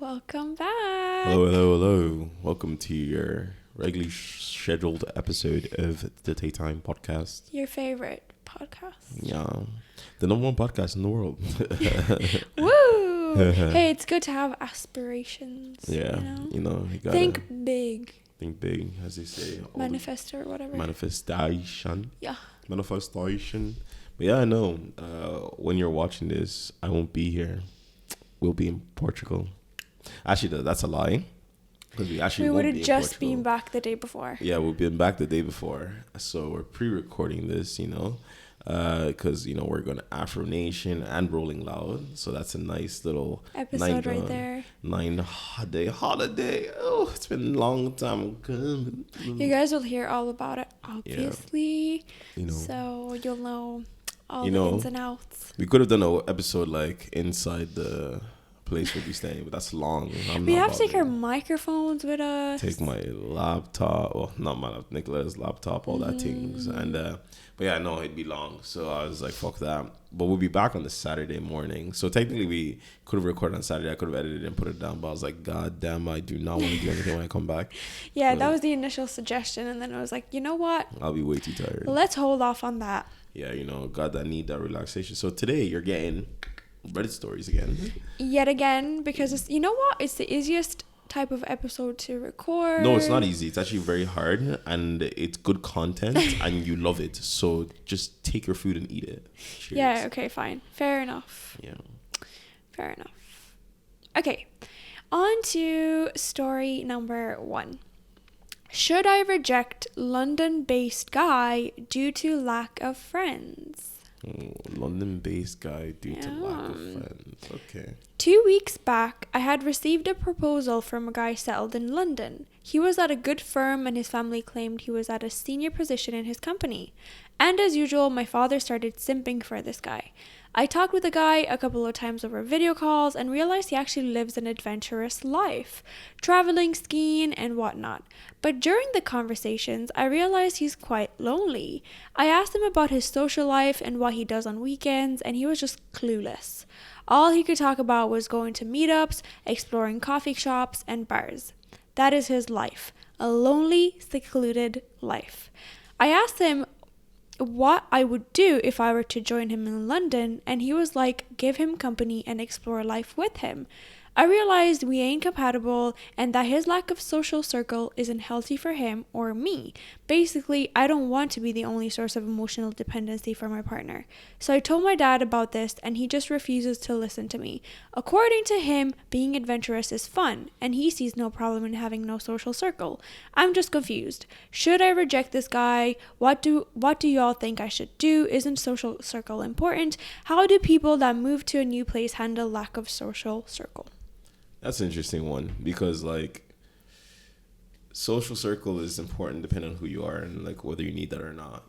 Welcome back. Hello. Welcome to your regularly scheduled episode of the TAE Time Podcast. Your favorite podcast. Yeah, the number one podcast in the world. Woo! Hey, it's good to have aspirations. Yeah, you gotta think big. Think big, as they say. Manifest or whatever. Manifestation. Yeah. Manifestation. But yeah, I know. When you're watching this, I won't be here. We'll be in Portugal. Actually, that's a lie. Because we would have just been back the day before. Yeah, we've been back the day before. So we're pre-recording this, because, we're going to Afro Nation and Rolling Loud. So that's a nice little episode right there. 9-day holiday. Oh, it's been a long time coming. You guys will hear all about it, obviously. Yeah. So you'll know all the ins and outs. We could have done an episode like inside the place we'll be staying, but that's long. We have to take our microphones with us. Take my laptop, well, not my Nicola's laptop, all that things, and but yeah, no, it'd be long. So I was like, fuck that. But we'll be back on the Saturday morning. So technically, we could have recorded on Saturday. I could have edited and put it down, but I was like, God damn, I do not want to do anything when I come back. Yeah, that was the initial suggestion, and then I was like, you know what? I'll be way too tired. Let's hold off on that. Yeah, got that need, that relaxation. So today you're getting Reddit stories again. Yet again, because it's, you know what? It's the easiest type of episode to record. No, it's not easy. It's actually very hard, and it's good content, and you love it. So just take your food and eat it. Cheers. Yeah, okay, fine. Fair enough. Yeah. Fair enough. Okay, on to story number 1. Should I reject London-based guy due to lack of friends? London-based guy due to lack of friends. Okay. 2 weeks back, I had received a proposal from a guy settled in London. He was at a good firm and his family claimed he was at a senior position in his company. And as usual, my father started simping for this guy. I talked with the guy a couple of times over video calls and realized he actually lives an adventurous life, traveling, skiing, and whatnot. But during the conversations, I realized he's quite lonely. I asked him about his social life and what he does on weekends, and he was just clueless. All he could talk about was going to meetups, exploring coffee shops, and bars. That is his life, a lonely, secluded life. I asked him what I would do if I were to join him in London, and he was like, give him company and explore life with him. I realized we ain't compatible and that his lack of social circle isn't healthy for him or me. Basically, I don't want to be the only source of emotional dependency for my partner. So I told my dad about this and he just refuses to listen to me. According to him, being adventurous is fun and he sees no problem in having no social circle. I'm just confused. Should I reject this guy? What do y'all think I should do? Isn't social circle important? How do people that move to a new place handle lack of social circle? That's an interesting one because social circle is important depending on who you are and whether you need that or not,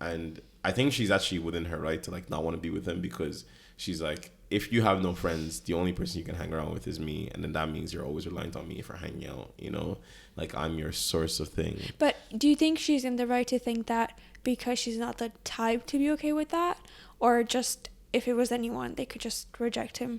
and I think she's actually within her right to not want to be with him because she's like, if you have no friends, the only person you can hang around with is me, and then that means you're always reliant on me for hanging out, I'm your source of thing. But do you think she's in the right to think that because she's not the type to be okay with that, or just if it was anyone they could just reject him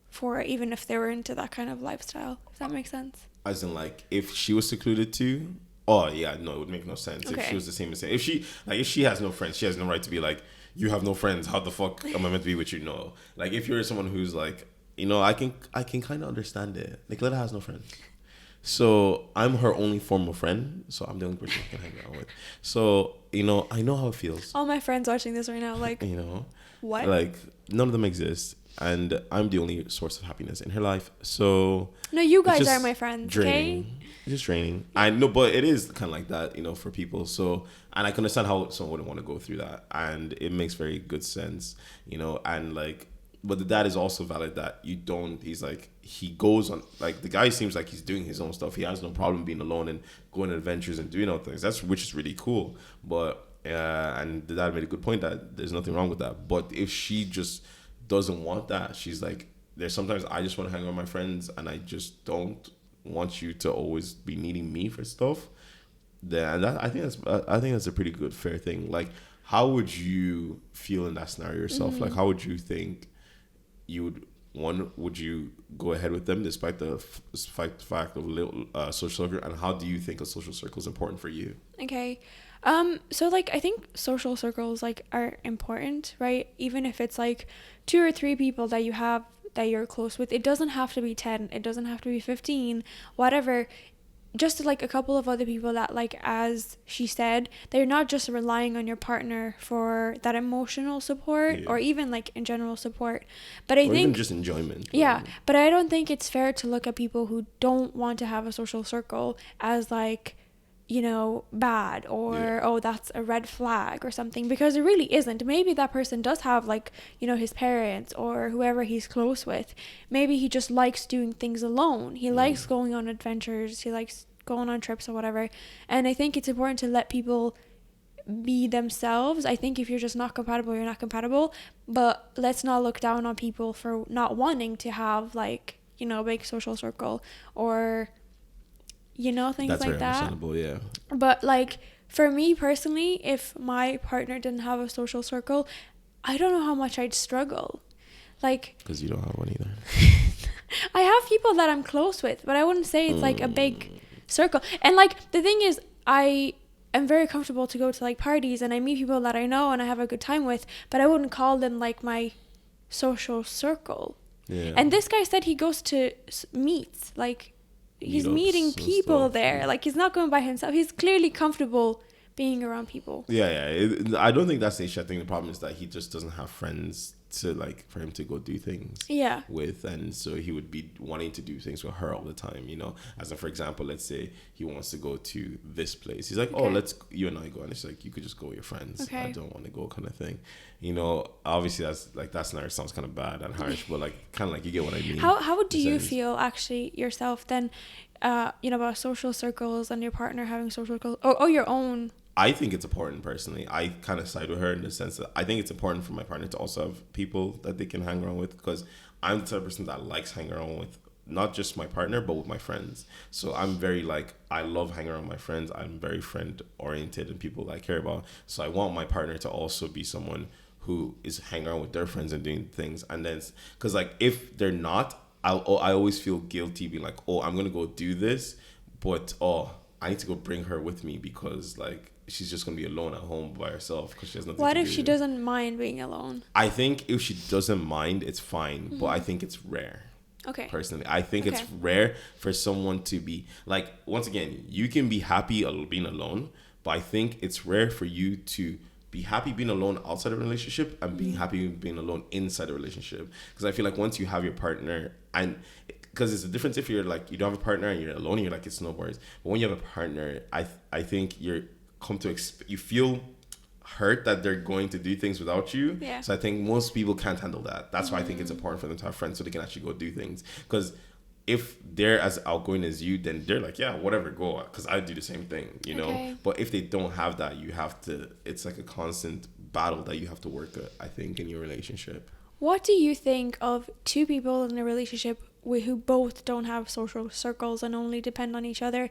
for it, even if they were into that kind of lifestyle, if that makes sense? As in if she was secluded too? Oh yeah, no, it would make no sense. Okay. If she was the same as if she has no friends, she has no right to be like, you have no friends, how the fuck am I meant to be with you? No. If you're someone who's I can kind of understand it. Nicoletta has no friends, so I'm her only form of friend, so I'm the only person I can hang out with. So I know how it feels. All my friends watching this right now what? None of them exist. And I'm the only source of happiness in her life. So no, you guys are my friends. Draining. Okay? It's just draining. I know, but it is kind of like that, for people. So, and I can understand how someone wouldn't want to go through that, and it makes very good sense, and but the dad is also valid that you don't. He's he goes on the guy seems like he's doing his own stuff. He has no problem being alone and going on adventures and doing all things. Which is really cool. But and the dad made a good point that there's nothing wrong with that. But if she just doesn't want that, she's there's sometimes I just want to hang out with my friends and I just don't want you to always be needing me for stuff, then I think that's a pretty good fair thing. How would you feel in that scenario yourself? How would you think you would one, would you go ahead with them despite the fact of little social circle, and how do you think a social circle is important for you? Okay. So like I think social circles like are important, right? Even if it's like 2 or 3 people that you have that you're close with, it doesn't have to be 10, it doesn't have to be 15, whatever. Just like a couple of other people that, like, as she said, they're not just relying on your partner for that emotional support, or even like in general support, but I think even just enjoyment. Yeah, but I don't think it's fair to look at people who don't want to have a social circle as like, you know, bad, or oh, that's a red flag or something, because it really isn't. Maybe that person does have, like, you know, his parents or whoever he's close with. Maybe he just likes doing things alone. He likes going on adventures. He likes going on trips or whatever. And I think it's important to let people be themselves. I think if you're just not compatible, you're not compatible. But let's not look down on people for not wanting to have, like, you know, a big social circle, or, you know, things That's like very that. understandable, yeah. But like for me personally, if my partner didn't have a social circle, I don't know how much I'd struggle. Like, because you don't have one either. I have people that I'm close with, but I wouldn't say it's like a big circle. And like the thing is, I am very comfortable to go to like parties, and I meet people that I know and I have a good time with, but I wouldn't call them like my social circle. Yeah. And this guy said he goes to meets, like, he's Meetups meeting and people stuff. there. Like, he's not going by himself. He's clearly comfortable being around people. Yeah. I don't think that's the issue. I think the problem is that he just doesn't have friends to, like, for him to go do things with, and so he would be wanting to do things with her all the time, you know. As in, for example, let's say he wants to go to this place. He's like, oh, you and I go, and it's like, you could just go with your friends. I don't want to go, kind of thing, you know. Obviously that scenario sounds kind of bad and harsh, but like, kind of like, you get what I mean. How do you feel actually yourself then, you know, about social circles and your partner having social circles, or your own? I think it's important personally. I kind of side with her in the sense that I think it's important for my partner to also have people that they can hang around with, because I'm the type of person that likes hanging around with not just my partner, but with my friends. So I'm very, like, I love hanging around with my friends. I'm very friend oriented and people that I care about. So I want my partner to also be someone who is hanging around with their friends and doing things. And then, because like, if they're not, I always feel guilty being like, oh, I'm going to go do this, but I need to go bring her with me because, like, she's just going to be alone at home by herself because she has nothing to do. What if she doesn't mind being alone? I think if she doesn't mind, it's fine. But I think it's rare. Okay. Personally, I think it's rare for someone to be, like, once again, you can be happy being alone, but I think it's rare for you to be happy being alone outside of a relationship and being happy being alone inside a relationship. Because I feel like once you have your partner, and because it's a difference if you're like, you don't have a partner and you're alone and you're like, it's no worries. But when you have a partner, I think you feel hurt that they're going to do things without you. Yeah. So I think most people can't handle that. That's why I think it's important for them to have friends so they can actually go do things. Because if they're as outgoing as you, then they're like, yeah, whatever, go. Because I do the same thing, you know. But if they don't have that, you have to, it's like a constant battle that you have to work at, I think, in your relationship. What do you think of 2 people in a relationship who both don't have social circles and only depend on each other?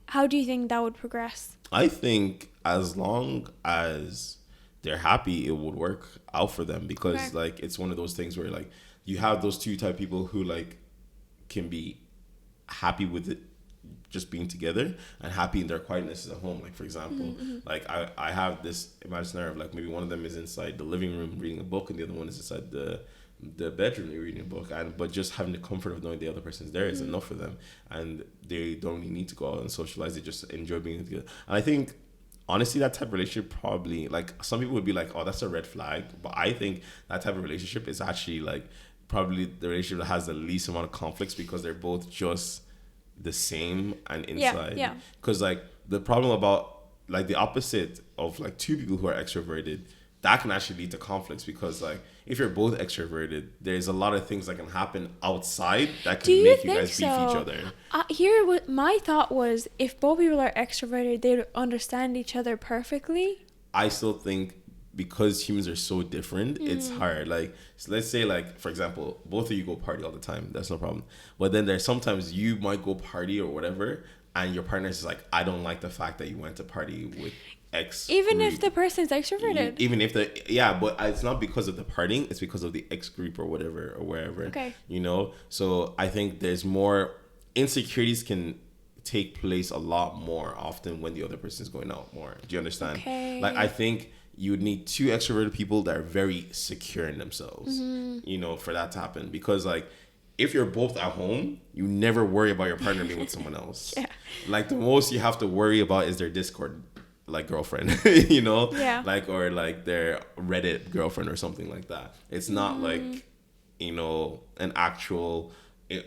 How do you think that would progress? I think as long as they're happy, it would work out for them, because like, it's one of those things where, like, you have those 2 type of people who, like, can be happy with it just being together and happy in their quietness at home. Like, for example, like, I have this imaginary scenario of, like, maybe one of them is inside the living room reading a book and the other one is inside the bedroom reading a book, but just having the comfort of knowing the other person's there is enough for them, and they don't really need to go out and socialize. They just enjoy being together. And I think, honestly, that type of relationship probably, like, some people would be like, oh, that's a red flag, but I think that type of relationship is actually, like, probably the relationship that has the least amount of conflicts, because they're both just the same and inside. Yeah. Because, like, the problem about, like, the opposite of, like, 2 people who are extroverted, that can actually lead to conflicts, because, like, if you're both extroverted, there's a lot of things that can happen outside that can make you guys beef each other. My thought was, if both people are extroverted, they would understand each other perfectly. I still think, because humans are so different, it's hard. Like, so let's say, like, for example, both of you go party all the time. That's no problem. But then there's sometimes you might go party or whatever, and your partner's is like, I don't like the fact that you went to party with X. Even group. if the person's extroverted. Even if but it's not because of the partying, it's because of the X group or whatever or wherever. Okay. You know? So I think there's more insecurities can take place a lot more often when the other person's going out more. Do you understand? Okay. Like, I think you would need two extroverted people that are very secure in themselves, you know, for that to happen. Because, like, if you're both at home, you never worry about your partner being with someone else. Yeah. Like, the most you have to worry about is their Discord, like, girlfriend, you know? Yeah. Like, or, like, their Reddit girlfriend or something like that. It's not, like, you know, an actual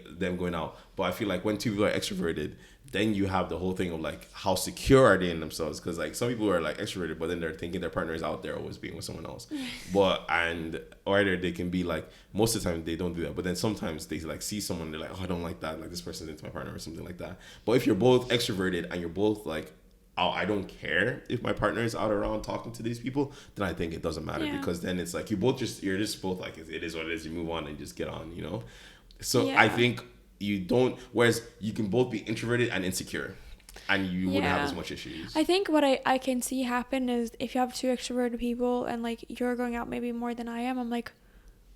them going out. But I feel like when two people are extroverted, then you have the whole thing of like how secure are they in themselves, because like some people are like extroverted but then they're thinking their partner is out there always being with someone else. Or either they can be like, most of the time they don't do that, but then sometimes they like see someone, they're like, oh, I don't like that, like this person's into my partner or something like that. But if you're both extroverted and you're both like, oh, I don't care if my partner is out around talking to these people, then I think it doesn't matter. Because then it's like you're just both like, it is what it is, you move on and just get on, you know. So I think you don't, whereas you can both be introverted and insecure and you wouldn't have as much issues. I think what I can see happen is if you have two extroverted people and like you're going out maybe more than I am, I'm like,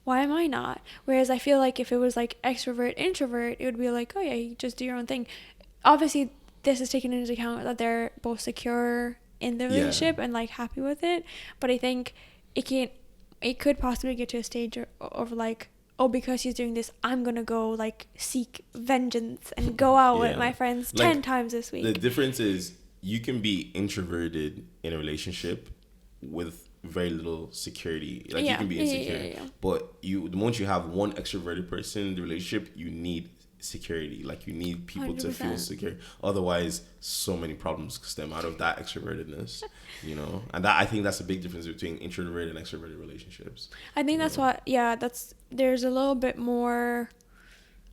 why am I not? Whereas I feel like if it was like extrovert, introvert, it would be like, oh yeah, you just do your own thing. Obviously, this is taken into account that they're both secure in the relationship and like happy with it. But I think it could possibly get to a stage of like, oh, because he's doing this, I'm gonna go like seek vengeance and go out with my friends like, 10 times this week. The difference is you can be introverted in a relationship with very little security. Like you can be insecure, but the moment you have one extroverted person in the relationship, you need security. Like you need people 100%. To feel secure. Otherwise, so many problems stem out of that extrovertedness, you know. And that, I think that's a big difference between introverted and extroverted relationships. I think that's what. Yeah, there's a little bit more.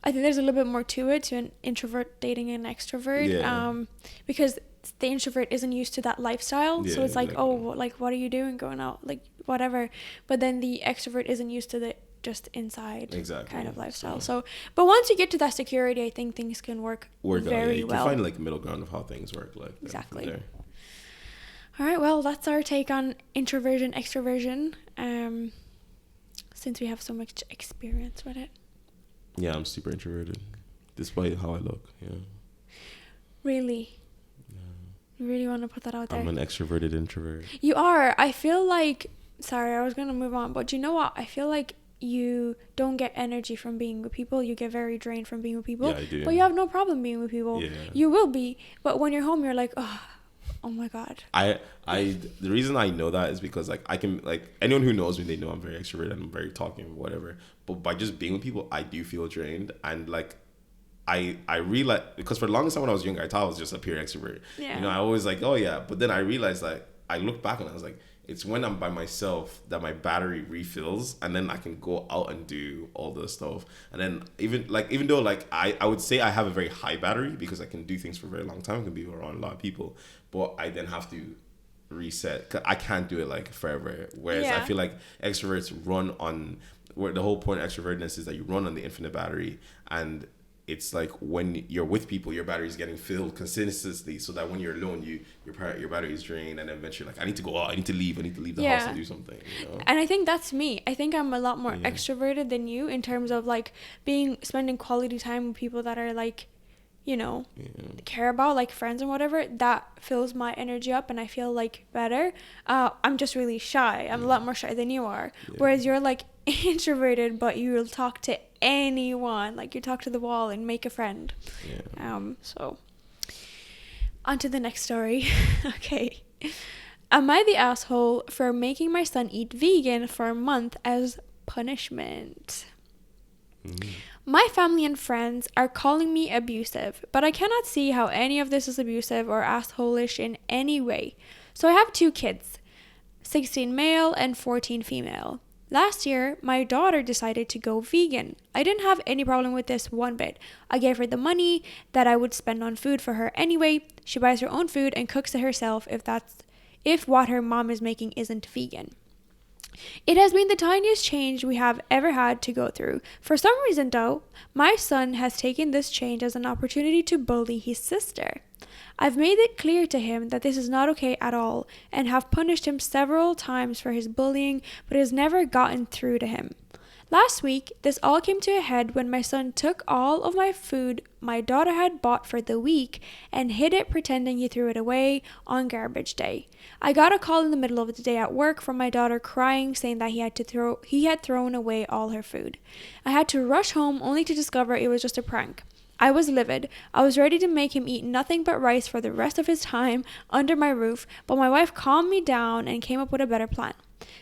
I think there's a little bit more to it, to an introvert dating an extrovert. Because the introvert isn't used to that lifestyle, so it's like, oh, like what are you doing going out, like whatever. But then the extrovert isn't used to the just inside kind of lifestyle. So but once you get to that security, I think things can work very well. You can find like middle ground of how things work, like exactly. All right, well, that's our take on introversion, extroversion, since we have so much experience with it. Yeah, I'm super introverted despite how I look. Really? You really want to put that out there? I'm an extroverted introvert. You are. I feel like, sorry, I was going to move on, but you know what? I feel like you don't get energy from being with people. You get very drained from being with people. Yeah, I do. But you have no problem being with people. Yeah. You will be. But when you're home, you're like, oh my God. The reason I know that is because like I can, like anyone who knows me, they know I'm very extroverted and I'm very talking, whatever. But by just being with people, I do feel drained. And like I realized, because for the longest time when I was younger, I thought I was just a pure extrovert. Yeah. You know, I always like, oh yeah. But then I realized, like, I looked back and I was like, it's when I'm by myself that my battery refills, and then I can go out and do all the stuff. And then even though like I would say I have a very high battery because I can do things for a very long time, I can be around a lot of people, but I then have to reset. 'Cause I can't do it like forever. Whereas I feel like extroverts run on, where the whole point of extrovertness is that you run on the infinite battery, and it's like when you're with people, your battery is getting filled consistently, so that when you're alone, your battery is drained, and eventually, like, I need to go out, I need to leave the house and do something. You know? And I think that's me. I think I'm a lot more extroverted than you in terms of like spending quality time with people that are like, you know, care about, like friends and whatever. That fills my energy up, and I feel like better. I'm just really shy. I'm a lot more shy than you are. Whereas you're like introverted, but you'll talk to anyone. Like you talk to the wall and make a friend. So on to the next story. Okay. Am I the asshole for making my son eat vegan for a month as punishment? My family and friends are calling me abusive, but I cannot see how any of this is abusive or asshole-ish in any way. So I have 2 kids, 16 male and 14 female. Last year, my daughter decided to go vegan. I didn't have any problem with this one bit. I gave her the money that I would spend on food for her anyway. She buys her own food and cooks it herself if what her mom is making isn't vegan. It has been the tiniest change we have ever had to go through. For some reason, though, my son has taken this change as an opportunity to bully his sister. I've made it clear to him that this is not okay at all and have punished him several times for his bullying, but it has never gotten through to him. Last week, this all came to a head when my son took all of my food my daughter had bought for the week and hid it pretending he threw it away on garbage day. I got a call in the middle of the day at work from my daughter crying, saying that he had thrown away all her food. I had to rush home only to discover it was just a prank. I was livid. I was ready to make him eat nothing but rice for the rest of his time under my roof, but my wife calmed me down and came up with a better plan.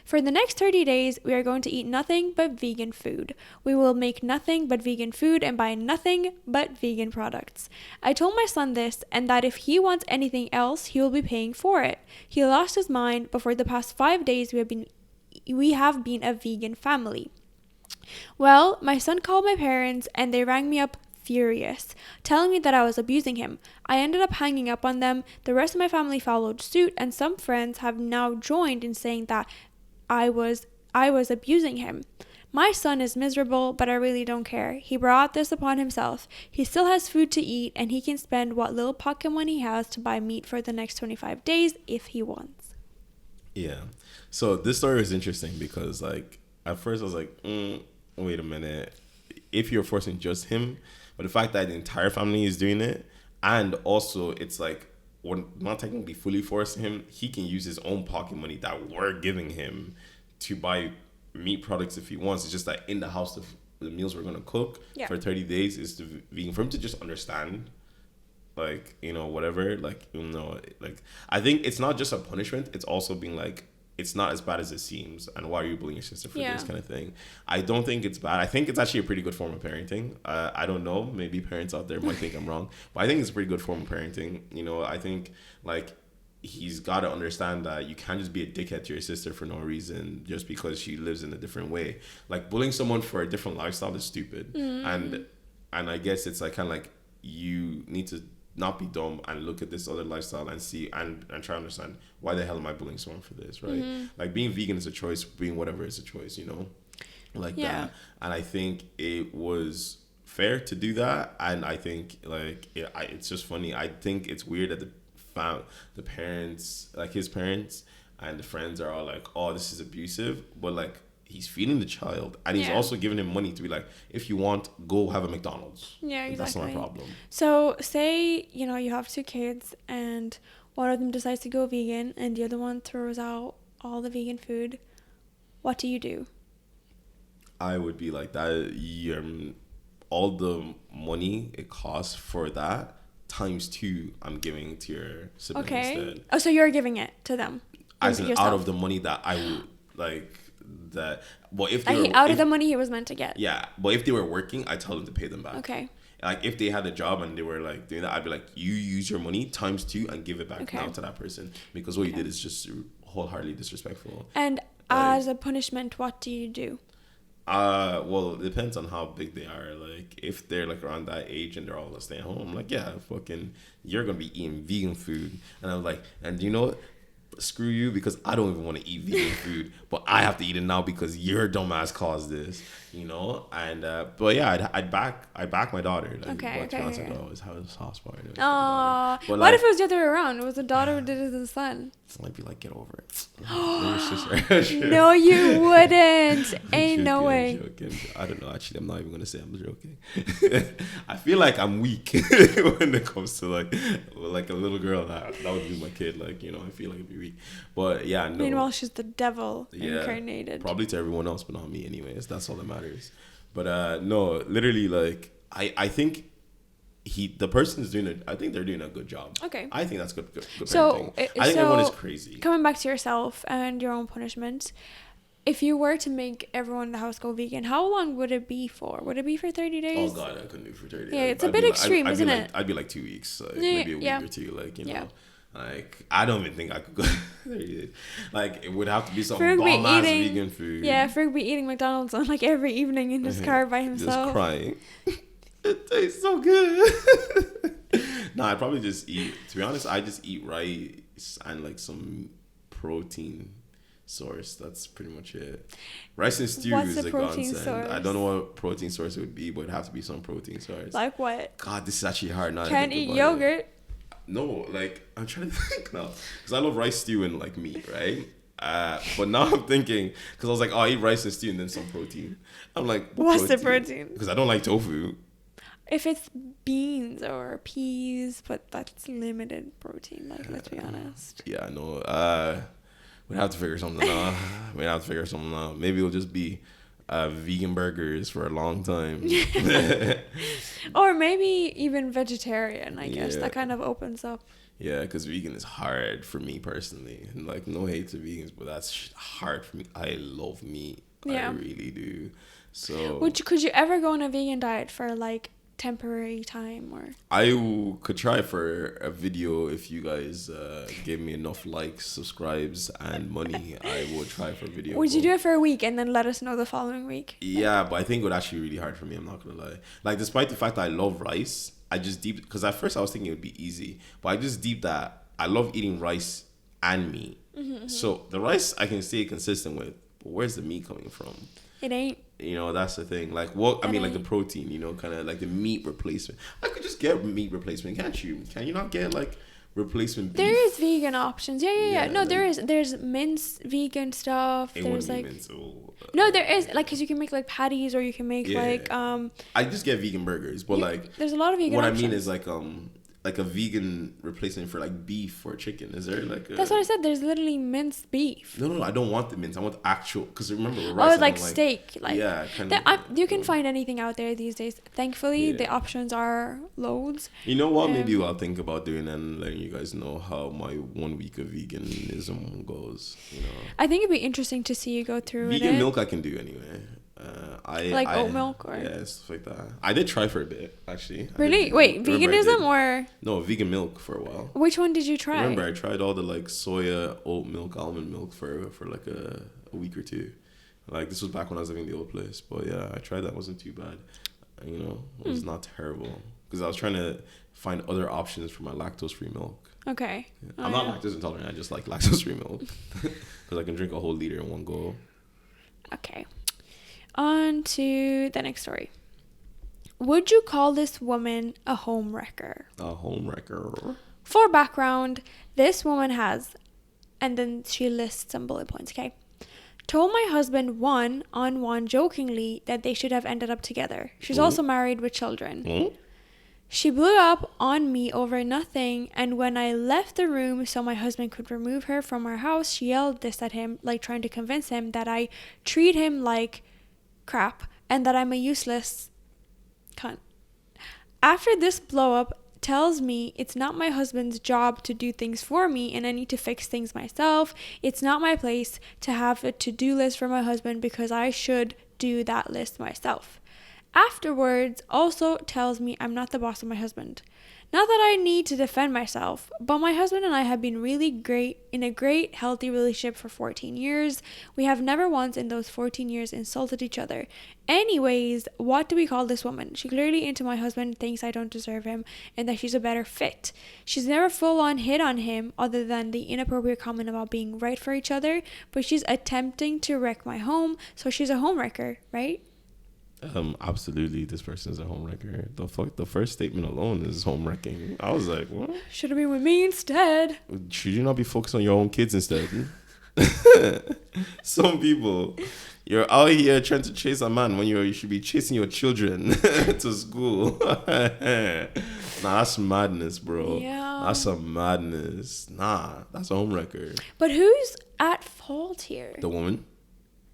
For the next 30 days, we are going to eat nothing but vegan food. We will make nothing but vegan food and buy nothing but vegan products. I told my son this and that if he wants anything else, he will be paying for it. He lost his mind, but for the past 5 days, we have been a vegan family. Well, my son called my parents and they rang me up furious, telling me that I was abusing him. I ended up hanging up on them. The rest of my family followed suit, and some friends have now joined in saying that I was abusing him. My son is miserable, but I really don't care. He brought this upon himself. He still has food to eat, and he can spend what little pocket money he has to buy meat for the next 25 days if he wants. Yeah. So this story is interesting because, like, at first I was like, wait a minute. If you're forcing just him, but the fact that the entire family is doing it, and also it's like, we're not technically fully forcing him, he can use his own pocket money that we're giving him to buy meat products if he wants. It's just that in the house, the meals we're going to cook for 30 days is to vegan. For him to just understand, like, you know, whatever, like, you know, like, I think it's not just a punishment, it's also being like, it's not as bad as it seems, and why are you bullying your sister for this kind of thing? I don't think it's bad. I think it's actually a pretty good form of parenting. I don't know, maybe parents out there might think I'm wrong, but I think it's a pretty good form of parenting. You know, I think, like, he's got to understand that you can't just be a dickhead to your sister for no reason just because she lives in a different way. Like, bullying someone for a different lifestyle is stupid. And I guess it's like kind of like you need to not be dumb and look at this other lifestyle and see and try to understand why the hell am I bullying someone for this, right? Like, being vegan is a choice, being whatever is a choice, you know, like that. And I think it was fair to do that, and I think, like, it's just funny. I think it's weird that the parents, like his parents and the friends, are all like, oh, this is abusive, but like, he's feeding the child, and he's also giving him money to be like, if you want, go have a McDonald's. Yeah, exactly. That's not a problem. So say, you know, you have 2 kids and one of them decides to go vegan and the other one throws out all the vegan food. What do you do? I would be like that. All the money it costs for that times 2 I'm giving to your sibling instead. Oh, so you're giving it to them as in out of the money that I would like. That, well, if they were, of the money he was meant to get. Yeah, but if they were working, I tell them to pay them back. Okay. Like, if they had a job and they were like doing that, I'd be like, you use your money times 2 and give it back now to that person, because what you did is just wholeheartedly disrespectful. And as a punishment, what do you do? Well, it depends on how big they are. Like, if they're like around that age and they're all staying home, I'm like, yeah, fucking, you're gonna be eating vegan food, and I'm like, and you know what? Screw you, because I don't even want to eat vegan food, but I have to eat it now because your dumbass caused this, you know. And but yeah, I'd back my daughter. Like, okay. Oh, it's house party. Oh, what like, if it was the other way around? It was the daughter who did it to the son. I'd be like, get over it. Your sister. No, you wouldn't. Ain't no way. I don't know. Actually, I'm not even gonna say I'm joking. I feel like I'm weak when it comes to like a little girl. That would be my kid. Like, you know, I feel like it'd be weak. But yeah, no. Meanwhile, she's the devil incarnated. Probably to everyone else, but not me. Anyways, that's all that matters. But no, literally, like I think. The person is doing it. I think they're doing a good job. Okay. I think that's good parenting. So, I think everyone is crazy. Coming back to yourself and your own punishment, if you were to make everyone in the house go vegan, how long would it be for? Would it be for 30 days? Oh God, I couldn't do it for 30 days. Yeah, it's a bit extreme, isn't it? I'd be like 2 weeks, like maybe a week or two, like, you know. Like, I don't even think I could go 30 days. Like, it would have to be some bomb-ass vegan food. Yeah, Ferg be eating McDonald's on like every evening in his car by himself. Just crying. It tastes so good. Nah, I'd probably just eat. To be honest, I just eat rice and like some protein. source. That's pretty much it. Rice and stew What's is the a protein godsend. source? I don't know what protein source it would be, but it'd have to be some protein source. Like what? God, this is actually hard. Now Can't eat yogurt. No, like I'm trying to think now, because I love rice stew and like meat, right? But now I'm thinking, because I was like, oh, I eat rice and stew and then some protein. I'm like, what's the protein? Because I don't like tofu. If it's beans or peas, but that's limited protein. Like, let's be honest. Yeah, no. We'd have to figure something out. Maybe it'll just be vegan burgers for a long time. Or maybe even vegetarian, I guess. That kind of opens up. Yeah, because vegan is hard for me personally. And like, no hate to vegans, but that's hard for me. I love meat. Yeah. I really do. So could you ever go on a vegan diet for like temporary time? Or could try for a video if you guys give me enough likes, subscribes, and money. I will try for a video. Would you do it for a week and then let us know the following week? Yeah, but I think it would actually be really hard for me. I'm not gonna lie. Like, despite the fact that I love rice, I just deep, because at first I was thinking it would be easy, but I just deep that I love eating rice and meat. Mm-hmm. So the rice I can stay consistent with, but where's the meat coming from? It ain't. You know, that's the thing. Like, what I mean, like the protein, you know, kind of like the meat replacement. I could just get meat replacement, can't you? Can you not get like replacement beef? There is vegan options. Yeah. No, like, there's minced vegan stuff. There's like mince, no, there is, like, because you can make like patties, or you can make I just get vegan burgers, but like there's a lot of vegan what options. I mean is like a vegan replacement for like beef or chicken. Is there like that's what I said, there's literally minced beef. No, I don't want the mince. I want actual, because remember with rice, like steak, like yeah, you can find anything out there these days. Thankfully, the options are loads. You know what? Maybe I'll think about doing and letting you guys know how my 1 week of veganism goes. You know, I think it'd be interesting to see you go through vegan milk. I can do anyway. Oat milk or stuff like that. I did try for a bit, actually. Really? Wait, veganism or no, vegan milk for a while. Which one did you try? Remember, I tried all the like soya, oat milk, almond milk for like a week or two. Like, this was back when I was living in the old place, but yeah, I tried that. It wasn't too bad. You know, it was not terrible, because I was trying to find other options for my lactose-free milk. Okay. I'm not lactose intolerant. I just like lactose-free milk because I can drink a whole liter in one go. Okay. On to the next story. Would you call this woman a homewrecker? A homewrecker. For background, this woman has, and then she lists some bullet points, okay? Told my husband one jokingly that they should have ended up together. She's also married with children. She blew up on me over nothing, and when I left the room so my husband could remove her from our house, she yelled this at him, like trying to convince him that I treat him like crap and that I'm a useless cunt. After this blow up, tells me it's not my husband's job to do things for me and I need to fix things myself. It's not my place to have a to-do list for my husband because I should do that list myself. Afterwards, also tells me I'm not the boss of my husband. Not that I need to defend myself, but my husband and I have been really great, in a great, healthy relationship for 14 years. We have never once in those 14 years insulted each other. Anyways, what do we call this woman? She clearly into my husband, thinks I don't deserve him, and that she's a better fit. She's never full on hit on him, other than the inappropriate comment about being right for each other, but she's attempting to wreck my home, so she's a homewrecker, right? Absolutely, this person is a homewrecker. The first statement alone is home wrecking. I was like, what? Should have been with me instead. Should you not be focused on your own kids instead? Some people, you're out here trying to chase a man when you should be chasing your children to school. Nah, that's madness, bro. Yeah. That's a madness. Nah, that's a homewrecker. But who's at fault here? The woman.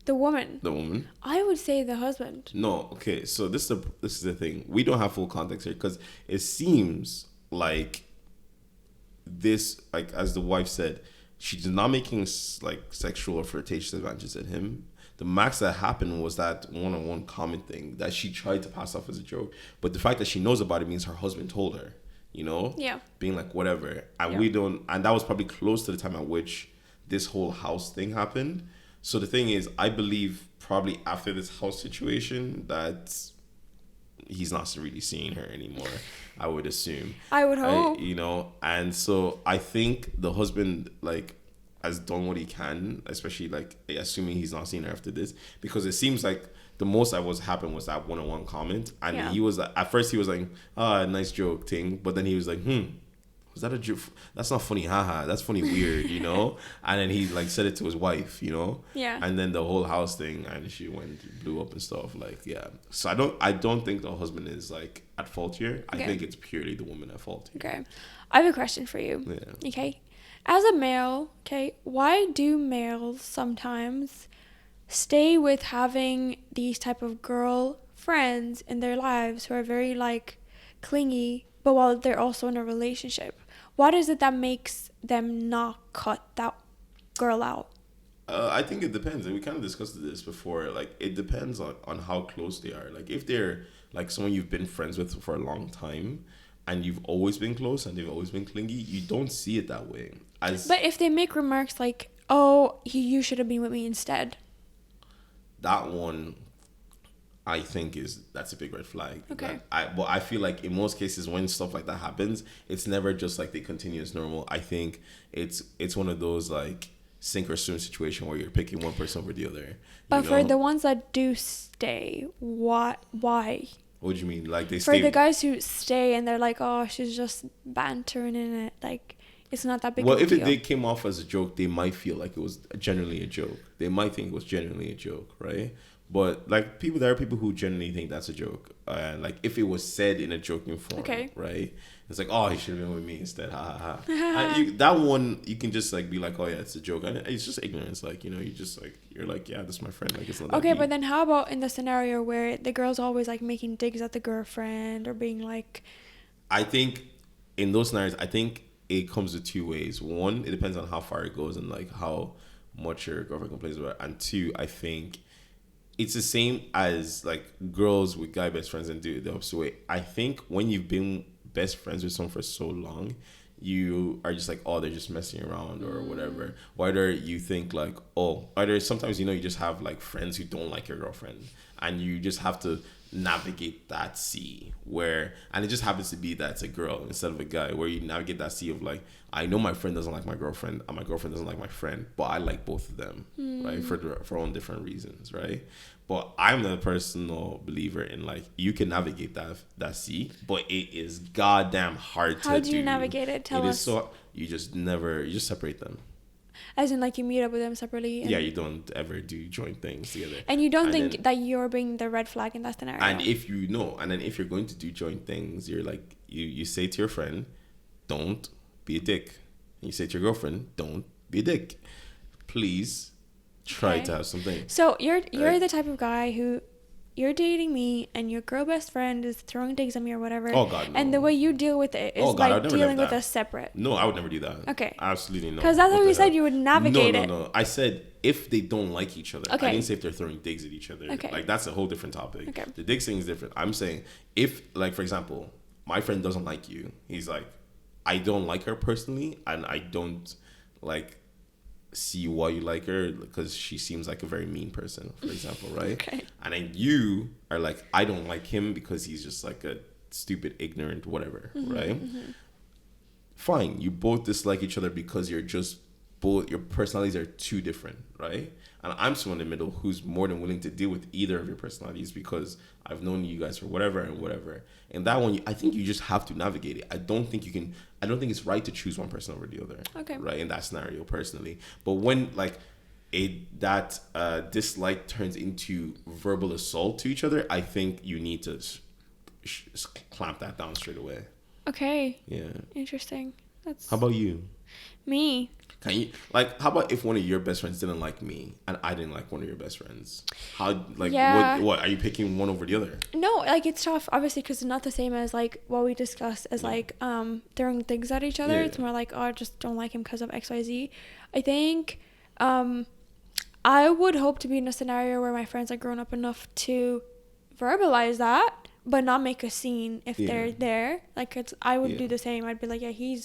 The woman. The woman. I would say the husband. No, okay. So this is the thing. We don't have full context here because it seems like this, like as the wife said, she's not making like sexual or flirtatious advances at him. The max that happened was that one-on-one comment thing that she tried to pass off as a joke. But the fact that she knows about it means her husband told her, you know? Yeah. Being like, whatever. And we don't, and that was probably close to the time at which this whole house thing happened. So the thing is, I believe probably after this house situation that he's not really seeing her anymore. I would assume. I would hope. You know, and so I think the husband, like, has done what he can, especially like assuming he's not seeing her after this, because it seems like the most that was happened was that one-on-one comment, and he was at first he was like, nice joke thing, but then he was like, was that a joke? That's not funny, haha. That's funny, weird, you know. And then he like said it to his wife, you know. Yeah. And then the whole house thing, and she blew up and stuff. Like, yeah. So I don't think the husband is like at fault here. Okay. I think it's purely the woman at fault here. Okay, I have a question for you. Yeah. Okay, as a male, okay, why do males sometimes stay with having these type of girl friends in their lives who are very like clingy, but while they're also in a relationship? What is it that makes them not cut that girl out? I think it depends, and we kind of discussed this before. Like, it depends on how close they are. Like, if they're like someone you've been friends with for a long time, and you've always been close and they've always been clingy, you don't see it that way. But if they make remarks like, "Oh, you should have been with me instead," that one, I think that's a big red flag. Okay. But I feel like in most cases when stuff like that happens, it's never just like they continue as normal. I think it's one of those like sink or swim situation where you're picking one person over the other. But for the ones that do stay, why? What do you mean? Like they stay? For the guys who stay and they're like, oh, she's just bantering in it, like it's not that big. Well, if they came off as a joke, they might feel like it was genuinely a joke. They might think it was genuinely a joke, right? But like there are people who genuinely think that's a joke. Like if it was said in a joking form, right? It's like, oh, he should have been with me instead. Ha ha ha. That one you can just like be like, oh yeah, it's a joke, and it's just ignorance. Like, you know, you're like, yeah, that's my friend. Like, it's not. Okay, but then how about in the scenario where the girl's always like making digs at the girlfriend or being like? I think in those scenarios, I think it comes to two ways. One, it depends on how far it goes and like how much your girlfriend complains about, and two, I think it's the same as like girls with guy best friends and do it the opposite way. I think when you've been best friends with someone for so long, you are just like, oh, they're just messing around or whatever. Whether you think like, oh, either sometimes, you know, you just have like friends who don't like your girlfriend, and you just have to navigate that sea where, and it just happens to be that it's a girl instead of a guy, where you navigate that sea of like, I know my friend doesn't like my girlfriend and my girlfriend doesn't like my friend, but I like both of them, right? For own different reasons, right? But I'm the personal believer in like, you can navigate that sea, but it is goddamn hard to do. How do you navigate it? Tell us. So you just separate them. As in, like, you meet up with them separately? Yeah, you don't ever do joint things together. And you don't think that you're being the red flag in that scenario? And if you know, and then if you're going to do joint things, you're like, you say to your friend, don't be a dick. And you say to your girlfriend, don't be a dick. Please try to have something. So you're the type of guy who, you're dating me and your girl best friend is throwing digs at me or whatever. Oh God, no. And the way you deal with it is like dealing with us separate. No, I would never do that. Okay. Absolutely no. Because that's what we said, you would navigate it. No. I said if they don't like each other. Okay. I didn't say if they're throwing digs at each other. Okay. Like, that's a whole different topic. Okay. The dig thing is different. I'm saying if, like, for example, my friend doesn't like you. He's like, I don't like her personally, and I don't like see why you like her, because she seems like a very mean person, for example, right? Okay. And then you are like, I don't like him because he's just like a stupid, ignorant, whatever, right? Mm-hmm. Fine, you both dislike each other because you're just both, your personalities are too different, right? And I'm someone in the middle who's more than willing to deal with either of your personalities because I've known you guys for whatever and whatever. And that one, I think you just have to navigate it. I don't think it's right to choose one person over the other. Okay. Right, in that scenario, personally. But when like that dislike turns into verbal assault to each other, I think you need to clamp that down straight away. Okay. Yeah. Interesting. How about you? Me. Can you, like, how about if one of your best friends didn't like me and I didn't like one of your best friends? How, like, what are you picking one over the other? No, like, it's tough, obviously, because it's not the same as, like, what we discussed as, like, throwing things at each other. Yeah. It's more like, oh, I just don't like him because of XYZ. I think I would hope to be in a scenario where my friends are grown up enough to verbalize that, but not make a scene if they're there. Like, I would do the same. I'd be like, yeah, he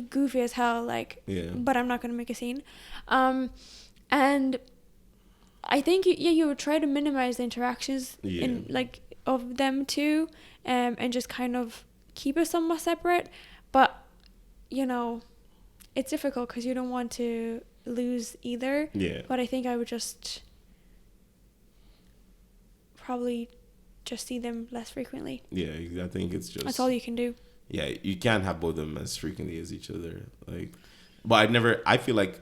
goofy as hell, like, but I'm not gonna make a scene. And I think you would try to minimize the interactions in, like, of them two, and just kind of keep it somewhat separate. But you know, it's difficult because you don't want to lose either. Yeah. But I think I would just probably just see them less frequently. Yeah, I think it's just... That's all you can do. Yeah, you can't have both of them as frequently as each other. Like, but I feel like,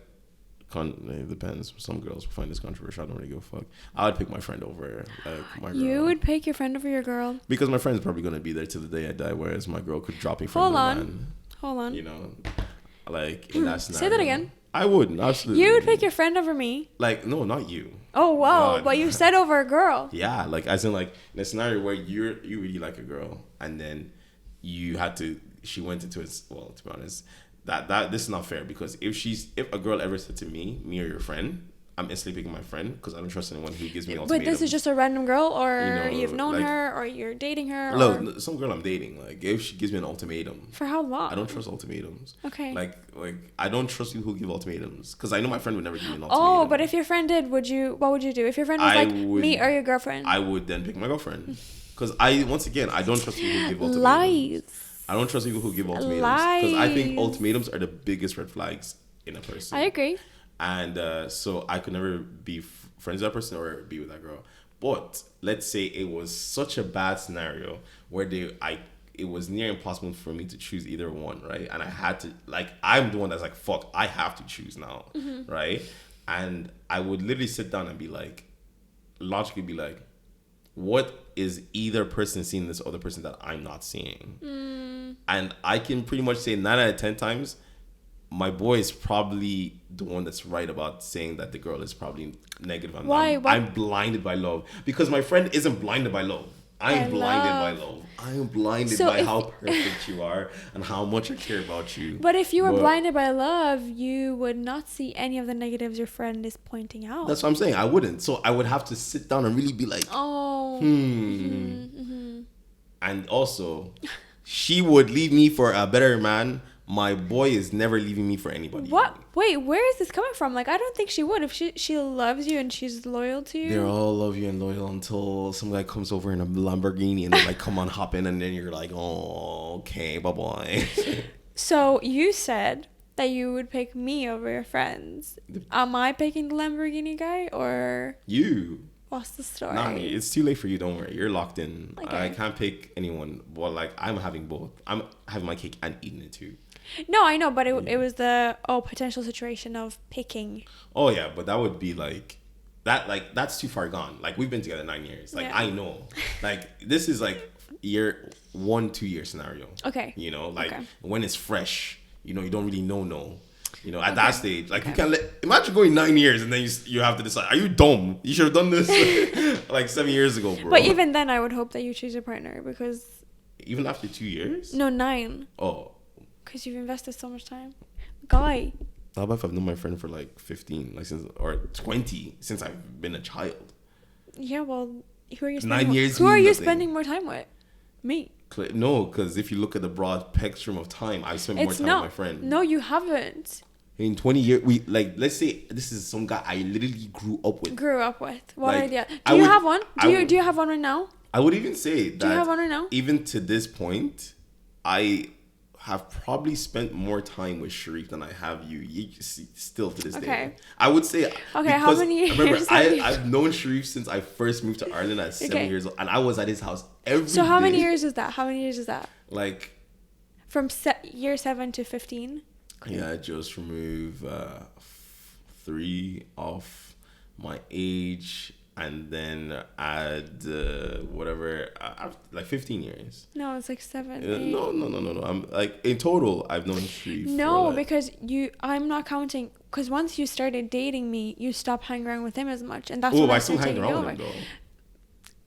it depends. Some girls find this controversial. I don't really give a fuck. I would pick my friend over like my girl. You would pick your friend over your girl? Because my friend's probably going to be there till the day I die, whereas my girl could drop me from the man. Hold on. You know, like in that scenario. Say that again. I would, absolutely. You would pick your friend over me? Like, no, not you. Oh, wow. God. But you said over a girl. Yeah, like, as in, like, in a scenario where you really like a girl, and then she went into it, well, to be honest, that this is not fair, because if a girl ever said to me or your friend, I'm instantly picking my friend, because I don't trust anyone who gives me ultimatums. But this is just a random girl, or you've known like, her, or you're dating her? No, some girl I'm dating. Like, if she gives me an ultimatum. For how long? I don't trust ultimatums. Okay. Like I don't trust people who give ultimatums, because I know my friend would never give me an ultimatum. Oh, but if your friend did, what would you do? If your friend was me or your girlfriend? I would then pick my girlfriend. Because I don't trust people who give ultimatums. Lies. I don't trust people who give ultimatums. Because I think ultimatums are the biggest red flags in a person. I agree. And so I could never be friends with that person or be with that girl. But let's say it was such a bad scenario where it was near impossible for me to choose either one, right? And I had to, like, I'm the one that's like, fuck, I have to choose now, right? And I would literally sit down and be like, logically be like, what is either person seeing this other person that I'm not seeing? And I can pretty much say 9 out of 10 times, my boy is probably the one that's right about saying that the girl is probably negative. Why? I'm blinded by love. Because my friend isn't blinded by love. I'm blinded by love. I am blinded by how perfect you are and how much I care about you. But if you were blinded by love, you would not see any of the negatives your friend is pointing out. That's what I'm saying. I wouldn't. So I would have to sit down and really be like, And also, she would leave me for a better man. My boy is never leaving me for anybody. What? Wait, where is this coming from? Like, I don't think she would. If she loves you and she's loyal to you. They all love you and loyal until some guy comes over in a Lamborghini and they're like, come on, hop in. And then you're like, oh, okay, bye-bye. So you said that you would pick me over your friends. Am I picking the Lamborghini guy or... You. What's the story? Nah, it's too late for you. Don't worry. You're locked in. Okay. I can't pick anyone. Well, like, I'm having both. I'm having my cake and eating it too. No, I know, but it was the potential situation of picking. Oh yeah, but that would be like that. Like, that's too far gone. Like, we've been together 9 years. Like, I know. Like, this is like year 1-2 year scenario. Okay. You know, like when it's fresh. You know, you don't really know. You know, at that stage, like you can't imagine going 9 years and then you have to decide. Are you dumb? You should have done this like 7 years ago, bro. But even then, I would hope that you choose a partner because. Even after 2 years? No, 9. Oh. Because you've invested so much time. Guy. How about if I've known my friend for like 15, like or 20 since I've been a child? Yeah, well, who are you spending 9 years? Who are you spending more time with? Me. No, because if you look at the broad spectrum of time, I've spent more time with my friend. No, you haven't. In 20 years, let's say this is some guy I literally grew up with. What idea? Do you have one? Do you have one right now? I would even say that. Do you have one right now? Even to this point, I have probably spent more time with Sharif than I have you still to this day. I would say. Okay, how many years? Remember, I've known Sharif since I first moved to Ireland at 7 years old, and I was at his house every day. So how many years is that? Like. From year 7 to 15. Yeah, just remove 3 off my age and then add whatever, like 15 years. No, it's like 7. No. I'm like, in total, I've known Sharif. No, because I'm not counting. Because once you started dating me, you stopped hanging around with him as much, and that's what I still hang around with him though.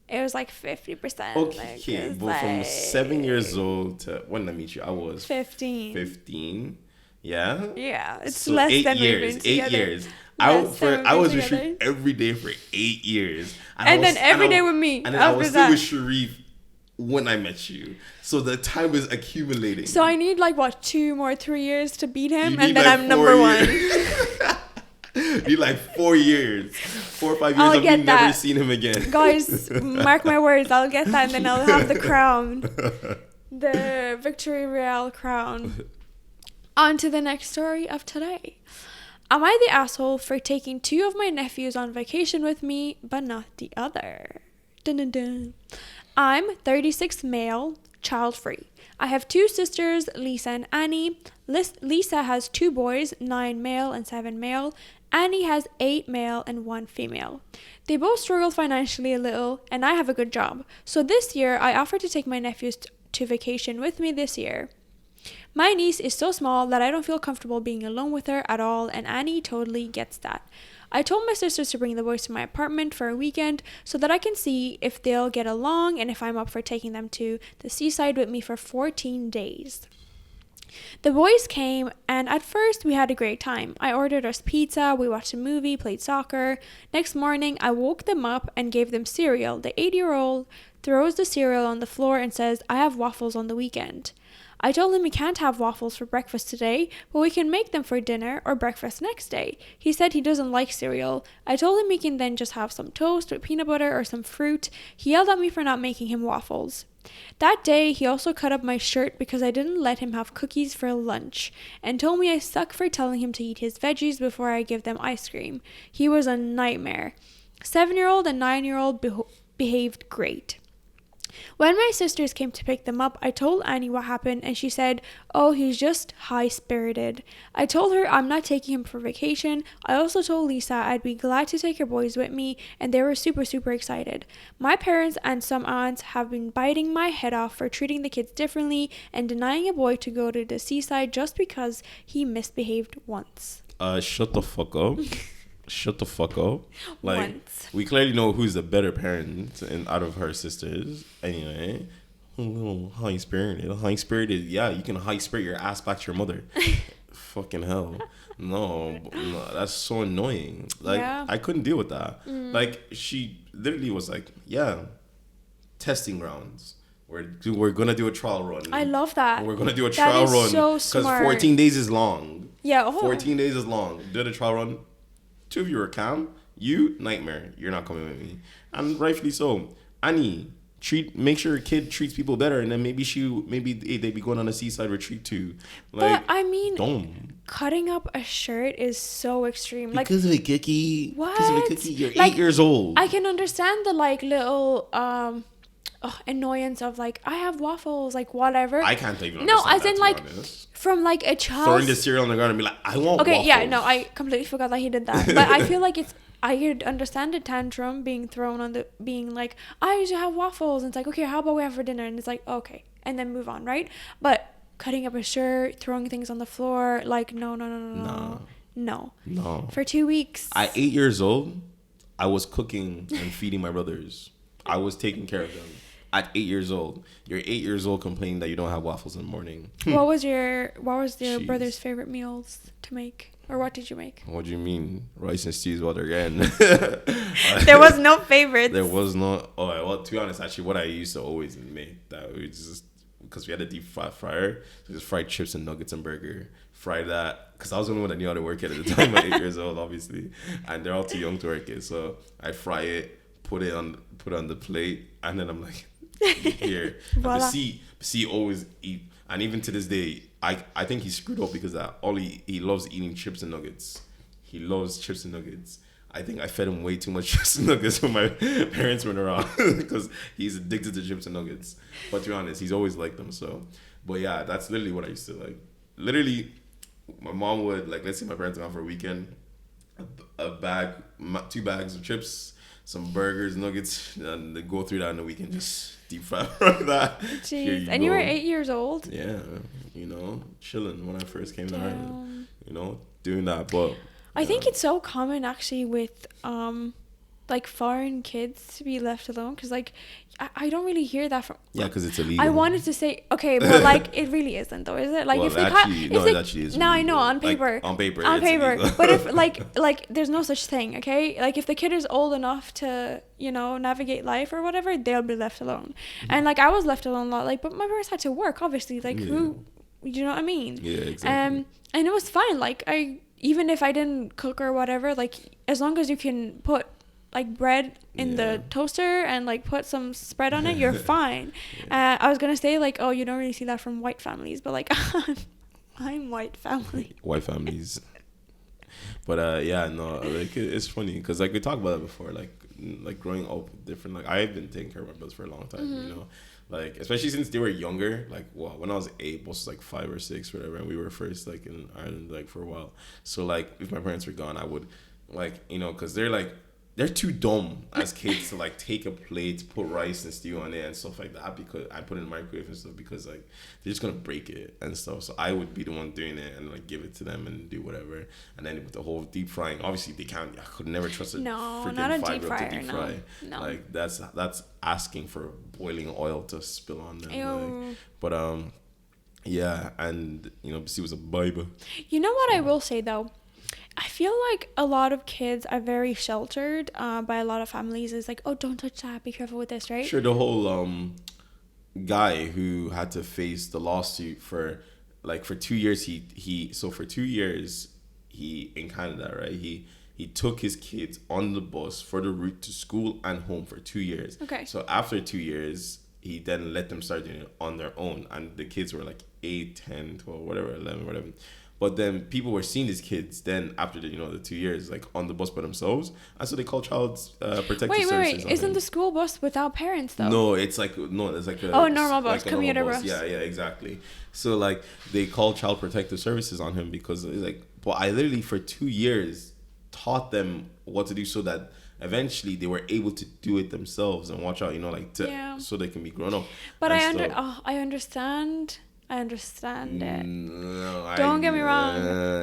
It was like 50%. Okay, but from 7 years old to when I meet you, I was 15. 15. Yeah. Yeah, it's so less 8 than years. 8 years. I was with Sharif every day for 8 years, and then every day with me. And then I was still with Sharif when I met you. So the time is accumulating. So I need 3 years to beat him, and then I'm number 1. You need 4 years, 4 or 5 years of me never seen him again. Guys, mark my words. I'll get that, and then I'll have the crown, the Victory Royale crown. On to the next story of today. Am I the asshole for taking 2 of my nephews on vacation with me, but not the other? Dun, dun, dun. I'm 36 male, child-free. I have 2 sisters, Lisa and Annie. Lisa has 2 boys, 9 male and 7 male. Annie has 8 male and 1 female. They both struggle financially a little, and I have a good job. So this year, I offered to take my nephews to vacation with me this year. My niece is so small that I don't feel comfortable being alone with her at all, and Annie totally gets that. I told my sisters to bring the boys to my apartment for a weekend so that I can see if they'll get along and if I'm up for taking them to the seaside with me for 14 days. The boys came, and at first we had a great time. I ordered us pizza, we watched a movie, played soccer. Next morning, I woke them up and gave them cereal. The 8-year-old throws the cereal on the floor and says, I have waffles on the weekend. I told him we can't have waffles for breakfast today, but we can make them for dinner or breakfast next day. He said he doesn't like cereal. I told him we can then just have some toast with peanut butter or some fruit. He yelled at me for not making him waffles. That day, he also cut up my shirt because I didn't let him have cookies for lunch, and told me I suck for telling him to eat his veggies before I give them ice cream. He was a nightmare. 7-year-old and 9-year-old behaved great. When my sisters came to pick them up, I told Annie what happened, and she said, oh, he's just high-spirited. I told her I'm not taking him for vacation. I also told Lisa I'd be glad to take her boys with me, and they were super, super excited. My parents and some aunts have been biting my head off for treating the kids differently and denying a boy to go to the seaside just because he misbehaved once. Shut the fuck up. Shut the fuck up. Like, Once. we clearly know who's the better parent out of her sisters. Anyway, high-spirited. Yeah, you can high-spirit your ass back to your mother. Fucking hell. No, that's so annoying. Like, yeah. I couldn't deal with that. Like, she literally was like, yeah, testing grounds. We're going to do a trial run. I love that. We're going to do a trial run. So smart. Because 14 days is long. Yeah. Oh. 14 days is long. Did a trial run. 2 of you are calm. You, nightmare. You're not coming with me. And rightfully so. Annie, make sure your kid treats people better, and then maybe they be going on a seaside retreat too. Like, but I mean, dumb. Cutting up a shirt is so extreme. Because of a cookie. What? Because of a cookie. You're 8 years old. I can understand the little annoyance of I have waffles, whatever. I can't even understand from a child throwing the cereal on the ground and be like, I want waffles. Yeah, no, I completely forgot that he did that. But I feel like I could understand a tantrum being thrown on being like, I used to have waffles, and it's like, okay, how about we have for dinner? And it's like, okay, and then move on, right? But cutting up a shirt, throwing things on the floor, no. For 2 weeks. At 8 years old, I was cooking and feeding my brothers. I was taking care of them. At 8 years old, you're 8 years old complaining that you don't have waffles in the morning. What was your brother's favorite meals to make, or what did you make? What do you mean, rice and stews water again? There was no favorites. There was no. Oh well, to be honest, actually, what I used to always make that we just because we had a deep fryer, so just fried chips and nuggets and burger. Fry that because I was the only one that knew how to work it at the time at 8 years old, obviously, and they're all too young to work it. So I fry it, put it on the plate, and then I'm like. Here, Voila. See always eat, and even to this day, I think he's screwed up because he loves eating chips and nuggets. He loves chips and nuggets. I think I fed him way too much chips and nuggets when my parents weren't around because he's addicted to chips and nuggets. But to be honest, he's always liked them. So, but yeah, that's literally what I used to like. Literally, my mom would let's say my parents went out for a weekend, a bag, 2 bags of chips, some burgers, nuggets, and they go through that in the weekend just. Deep fry like that. Jeez. And you were 8 years old? Yeah, chilling when I first came to Ireland. Doing that. But I think it's so common actually with foreign kids to be left alone because I don't really hear that from. Yeah, because it's illegal. I wanted to say okay, but it really isn't though, is it? If they it actually is. No, I know on paper. On paper. But if there's no such thing, okay? If the kid is old enough to navigate life or whatever, they'll be left alone. And I was left alone a lot. But my parents had to work, obviously. Who, you know what I mean? Yeah, exactly. And it was fine. Even if I didn't cook or whatever, as long as you can put bread in the toaster and put some spread on it, you're fine. Yeah. I was gonna say oh, you don't really see that from white families, but I'm white family. White families. But yeah, no, like it's funny because like we talked about it before, like growing up different. Like I've been taking care of my brothers for a long time, you know, like especially since they were younger. Like when I was 8, Boss was like 5 or 6, whatever, and we were first like in Ireland like for a while. So like if my parents were gone, I would like, you know, because they're too dumb as kids to like take a plate, put rice and stew on it and stuff like that, because I put it in the microwave and stuff, because like they're just gonna break it and stuff. So I would be the one doing it and like give it to them and do whatever. And then with the whole deep frying, obviously they can't. I could never trust a not a deep fryer. To deep fry. No. Like that's asking for boiling oil to spill on them. Like, but yeah, and you know, she was a Bible. You know what I will say though? I feel like a lot of kids are very sheltered by a lot of families. It's like, oh, don't touch that. Be careful with this, right? Sure, the whole guy who had to face the lawsuit for 2 years. For 2 years he in Canada, right? He took his kids on the bus for the route to school and home for 2 years. Okay. So after 2 years, he then let them start doing it on their own, and the kids were like 8, 10, 12, whatever, 11, whatever. But then people were seeing these kids then after the 2 years like on the bus by themselves, and so they call child protective services. Wait! Isn't the school bus without parents though? No, it's like a normal bus, like commuter bus. Yeah, exactly. So like they call child protective services on him because it's like, but I literally for 2 years taught them what to do so that eventually they were able to do it themselves and watch out, so they can be grown up. But I understand. I understand it. No, don't get me wrong.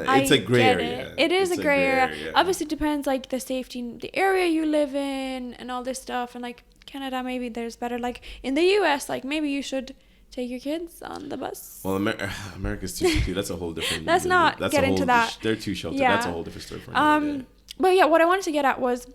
It's a gray area. It is a gray area. Obviously, it depends like the safety, the area you live in, and all this stuff. And like Canada, maybe there's better. Like in the US, like maybe you should take your kids on the bus. Well, America's too secure. That's a whole different. Let's not get into that. They're too sheltered. Yeah. That's a whole different story for me. But yeah, what I wanted to get at was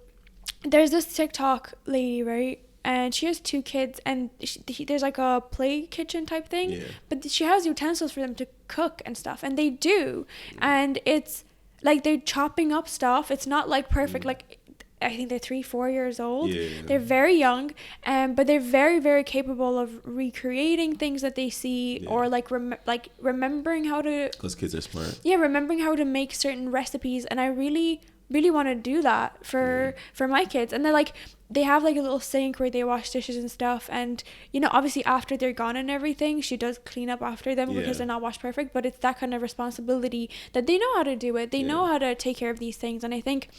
there's this TikTok lady, right? And she has 2 kids, and there's like a play kitchen type thing. Yeah. But she has utensils for them to cook and stuff, and they do. And it's like they're chopping up stuff. It's not like perfect. Like I think they're 3-4 years old. Yeah. They're very young, but they're very, very capable of recreating things that they see, or like remembering how to. Because kids are smart. Yeah, remembering how to make certain recipes, and I really want to do that for my kids. And they're like, they have like a little sink where they wash dishes and stuff, and obviously after they're gone and everything, she does clean up after them because they're not washed perfect, but it's that kind of responsibility that they know how to do it. They know how to take care of these things. And I think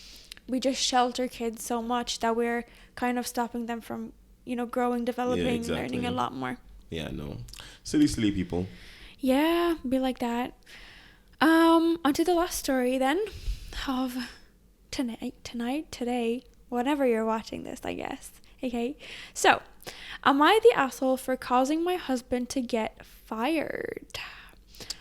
we just shelter kids so much that we're kind of stopping them from growing, developing, learning a lot more. No, silly people. Yeah, be like that. Onto the last story then of today, whenever you're watching this, I guess. Okay, so am I the asshole for causing my husband to get fired?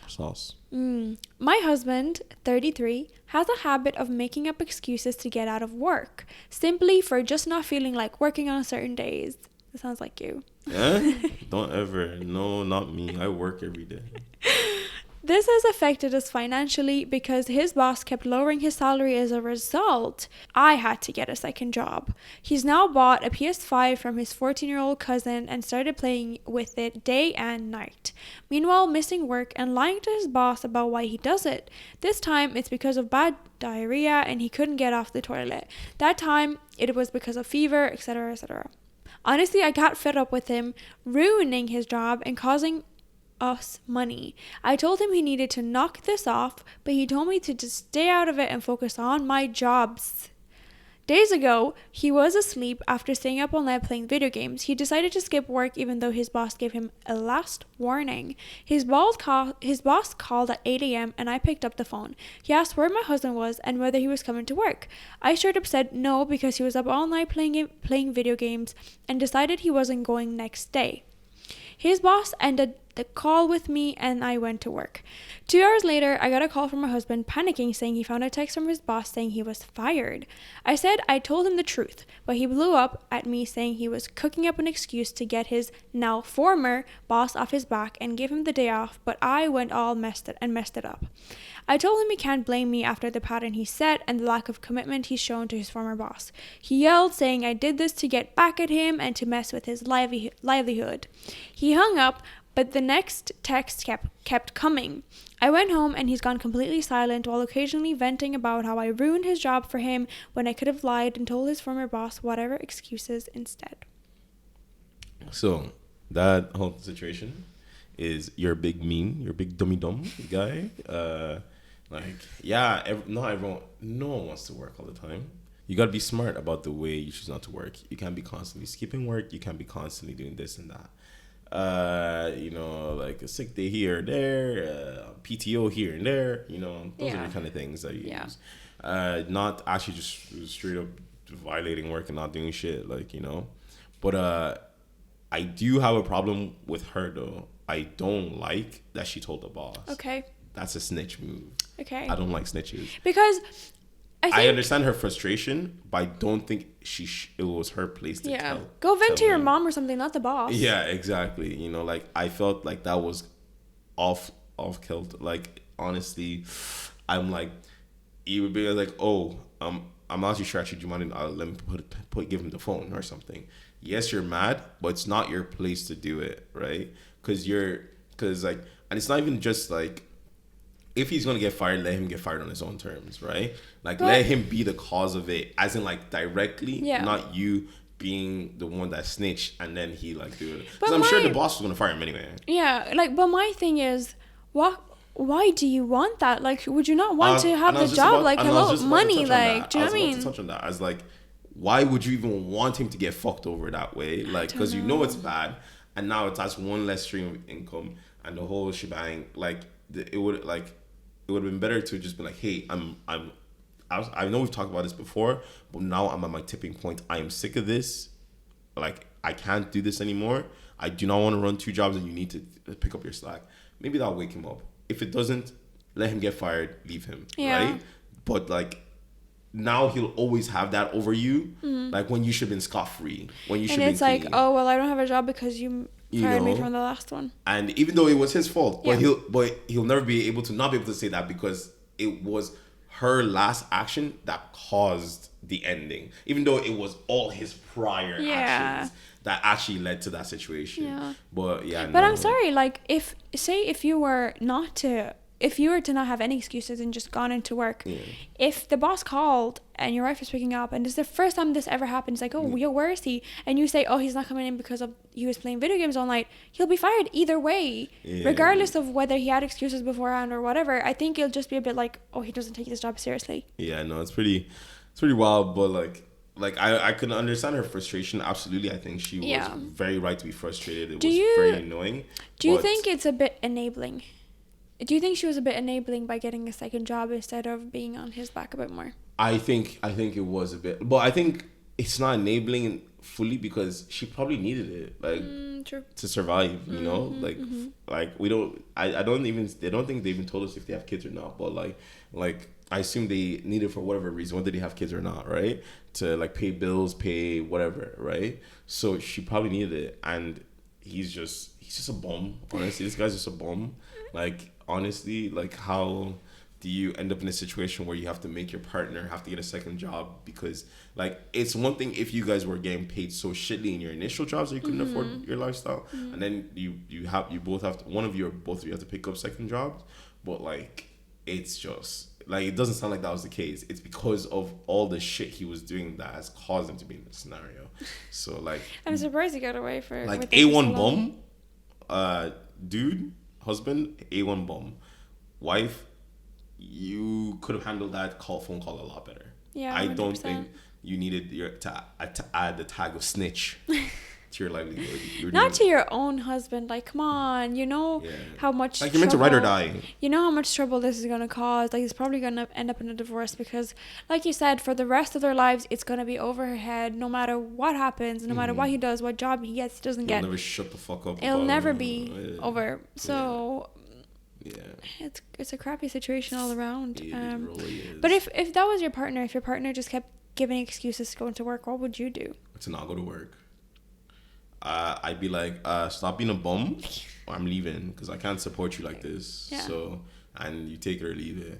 Sauce. My husband, 33, has a habit of making up excuses to get out of work, simply for just not feeling like working on certain days. It sounds like you. Don't ever. No, not me. I work every day. This has affected us financially because his boss kept lowering his salary as a result. I had to get a second job. He's now bought a PS5 from his 14-year-old cousin and started playing with it day and night. Meanwhile, missing work and lying to his boss about why he does it. This time, it's because of bad diarrhea and he couldn't get off the toilet. That time, it was because of fever, etc., etc. Honestly, I got fed up with him ruining his job and causing us money. I told him he needed to knock this off, but he told me to just stay out of it and focus on my jobs. Days ago, he was asleep after staying up all night playing video games. He decided to skip work even though his boss gave him a last warning. His boss called at 8 a.m. and I picked up the phone. He asked where my husband was and whether he was coming to work. I straight up said no because he was up all night playing video games and decided he wasn't going next day. His boss ended the call with me and I went to work. 2 hours later, I got a call from my husband panicking, saying he found a text from his boss saying he was fired. I said I told him the truth, but he blew up at me saying he was cooking up an excuse to get his now former boss off his back and give him the day off, but I went all messed it up. I told him he can't blame me after the pattern he set and the lack of commitment he's shown to his former boss. He yelled, saying I did this to get back at him and to mess with his livelihood. He hung up, But the next text kept coming. I went home and he's gone completely silent while occasionally venting about how I ruined his job for him when I could have lied and told his former boss whatever excuses instead. So that whole situation is you're a big mean, you're a big dummy dumb guy. No one wants to work all the time. You got to be smart about the way you choose not to work. You can't be constantly skipping work. You can't be constantly doing this and that. Like a sick day here or there, PTO here and there. Those are the kind of things that you use. Not actually just straight up violating work and not doing shit. But I do have a problem with her though. I don't like that she told the boss. Okay. That's a snitch move. Okay. I don't like snitches. Because I understand her frustration, but I don't think it was her place to tell. Go vent to your mom or something, not the boss. Yeah, exactly. I felt like that was off kilt. Like, honestly, I'm like, you would be like, oh, I'm not too sure. Actually, do you mind? Let me give him the phone or something. Yes, you're mad, but it's not your place to do it, right? Because and it's not even just like, if he's going to get fired, let him get fired on his own terms, right? Let him be the cause of it, as in directly, not you being the one that snitched and then he do it. Because I'm sure the boss was going to fire him anyway. Yeah, but my thing is, why do you want that? Would you not want to have the job? Money, do you know what I mean? To touch on that. I was like, why would you even want him to get fucked over that way? Because you know it's bad, and now that's one less stream of income, and the whole shebang. It would have been better to just be like, hey, I know we've talked about this before, but now I'm at my tipping point. I am sick of this. I can't do this anymore. I do not want to run 2 jobs, and you need to pick up your slack. Maybe that'll wake him up. If it doesn't, let him get fired, leave him, right? But now he'll always have that over you, when you should have been scot-free, when you should have been clean. And it's oh, well, I don't have a job because you fired me from the last one. And even though it was his fault, but he'll never be able to say that, because it was her last action that caused the ending, even though it was all his prior actions that actually led to that situation. But I'm sorry, if you were to not have any excuses and just gone into work, if the boss called and your wife is picking up and this is the first time this ever happens, where is he? And you say, oh, he's not coming in because he was playing video games all night, he'll be fired either way, regardless of whether he had excuses beforehand or whatever. I think it'll just be a bit oh, he doesn't take this job seriously. Yeah, no, it's pretty wild, but I can understand her frustration. Absolutely. I think she was very right to be frustrated. It was very annoying. Do you think it's a bit enabling? Do you think she was a bit enabling by getting a second job instead of being on his back a bit more? I think it was a bit, but I think it's not enabling fully because she probably needed it, true, to survive. We don't. I don't think they even told us if they have kids or not. But I assume they need it for whatever reason, whether they have kids or not, right? To pay bills, pay whatever, right? So she probably needed it, and he's just a bum. Honestly, this guy's just a bum. Honestly, how do you end up in a situation where you have to make your partner have to get a second job? Because it's one thing if you guys were getting paid so shitly in your initial jobs that you couldn't afford your lifestyle, and then you both have to, one of you or both of you have to pick up second jobs. But it's just it doesn't sound like that was the case. It's because of all the shit he was doing that has caused him to be in this scenario. So I'm surprised he got away for A1 bum, dude, husband, A1 bum, wife. You could have handled that phone call a lot better. Yeah, 100%. I don't think you needed to add the tag of snitch to your livelihood. Not to your own husband. Come on, how much you're meant to ride or die. You know how much trouble this is gonna cause. It's probably gonna end up in a divorce because, like you said, for the rest of their lives, it's gonna be over her head. No matter what happens, no matter what he does, what job he gets, he doesn't get. He'll never shut the fuck up. It'll never be over. So. Yeah, it's a crappy situation all around. It really is. But if that was your partner, if your partner just kept giving excuses to go into work, what would you do? To not go to work. I'd be stop being a bum, or I'm leaving because I can't support you like this. Yeah. So, and you take it or leave it.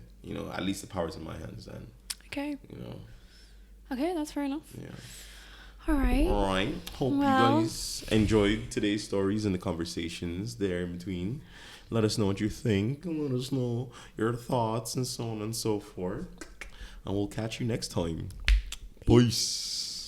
At least the power's in my hands then. Okay. Okay, that's fair enough. Yeah. All right. All right. Hope you guys enjoyed today's stories and the conversations there in between. Let us know what you think and let us know your thoughts and so on and so forth. And we'll catch you next time. Peace.